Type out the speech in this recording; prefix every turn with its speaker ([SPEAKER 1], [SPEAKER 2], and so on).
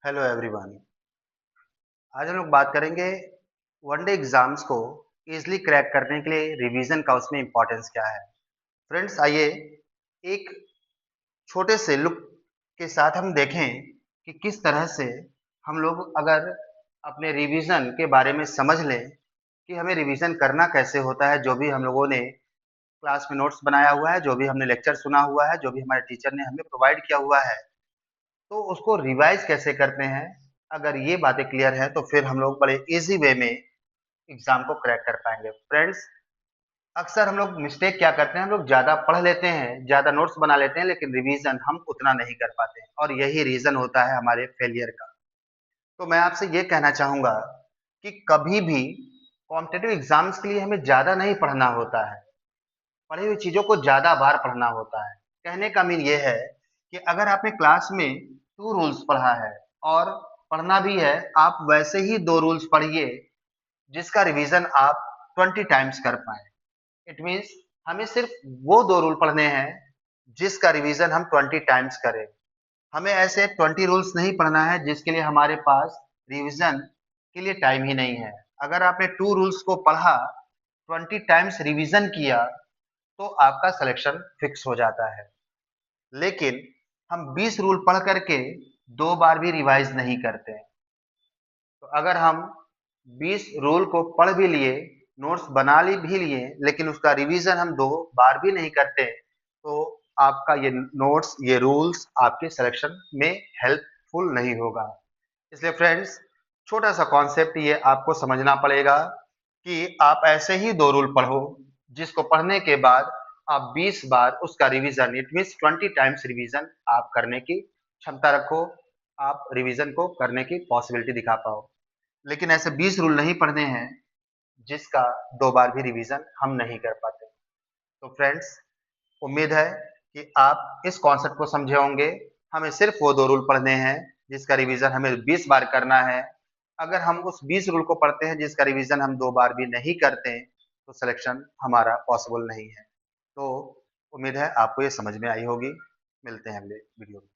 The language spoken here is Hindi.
[SPEAKER 1] Hello everyone. आज हम लोग बात करेंगे वनडे एग्जाम्स को इजीली क्रैक करने के लिए रिवीजन का उसमें इम्पोर्टेंस क्या है। फ्रेंड्स, आइए एक छोटे से लुक के साथ हम देखें कि किस तरह से हम लोग अगर अपने रिवीजन के बारे में समझ लें कि हमें रिवीजन करना कैसे होता है। जो भी हम लोगों ने क्लास में नोट्स बनाया हुआ है, जो भी हमने लेक्चर सुना हुआ है, जो भी हमारे टीचर ने हमें प्रोवाइड किया हुआ है, तो उसको रिवाइज कैसे करते हैं। अगर ये बातें क्लियर है तो फिर हम लोग बड़े इजी वे में एग्जाम को क्रैक कर पाएंगे। फ्रेंड्स, अक्सर हम लोग मिस्टेक क्या करते हैं, हम लोग ज्यादा पढ़ लेते हैं, ज्यादा नोट्स बना लेते हैं, लेकिन रिवीजन हम उतना नहीं कर पाते हैं और यही रीजन होता है हमारे फेलियर का। तो मैं आपसे ये कहना चाहूंगा कि कभी भी कॉम्पिटेटिव एग्जाम्स के लिए हमें ज्यादा नहीं पढ़ना होता है, पढ़ी हुई चीजों को ज्यादा बार पढ़ना होता है। कहने का मीन ये है कि अगर आपने क्लास में 2 रूल्स पढ़ा है और पढ़ना भी है, आप वैसे ही 2 रूल्स पढ़िए जिसका रिवीजन आप 20 टाइम्स कर पाए। इट मीन्स हमें सिर्फ वो 2 रूल पढ़ने हैं जिसका रिवीजन हम 20 टाइम्स करें। हमें ऐसे 20 रूल्स नहीं पढ़ना है जिसके लिए हमारे पास रिवीजन के लिए टाइम ही नहीं है। अगर आपने 2 रूल्स को पढ़ा, 20 टाइम्स रिवीजन किया, तो आपका सिलेक्शन फिक्स हो जाता है। लेकिन हम 20 रूल पढ़ करके 2 बार भी रिवाइज नहीं करते। तो अगर हम 20 रूल को पढ़ भी लिए, नोट्स बना ली भी लिए, लेकिन उसका रिवीजन हम 2 बार भी नहीं करते, तो आपका ये नोट्स, ये रूल्स आपके सिलेक्शन में हेल्पफुल नहीं होगा। इसलिए फ्रेंड्स, छोटा सा कॉन्सेप्ट ये आपको समझना पड़ेगा कि आप ऐसे ही 2 रूल पढ़ो जिसको पढ़ने के बाद आप 20 बार उसका revision, it means 20 times revision आप करने की क्षमता रखो, आप रिवीजन को करने की पॉसिबिलिटी दिखा पाओ। लेकिन ऐसे 20 रूल नहीं पढ़ने हैं जिसका 2 बार भी रिवीजन हम नहीं कर पाते। तो फ्रेंड्स, उम्मीद है कि आप इस कॉन्सेप्ट को समझे होंगे। हमें सिर्फ वो 2 रूल पढ़ने हैं जिसका रिवीजन हमें 20 बार करना है। अगर हम उस 20 रूल को पढ़ते हैं जिसका रिवीजन हम 2 बार भी नहीं करते, तो सिलेक्शन हमारा पॉसिबल नहीं है। तो उम्मीद है आपको ये समझ में आई होगी। मिलते हैं अगले वीडियो में।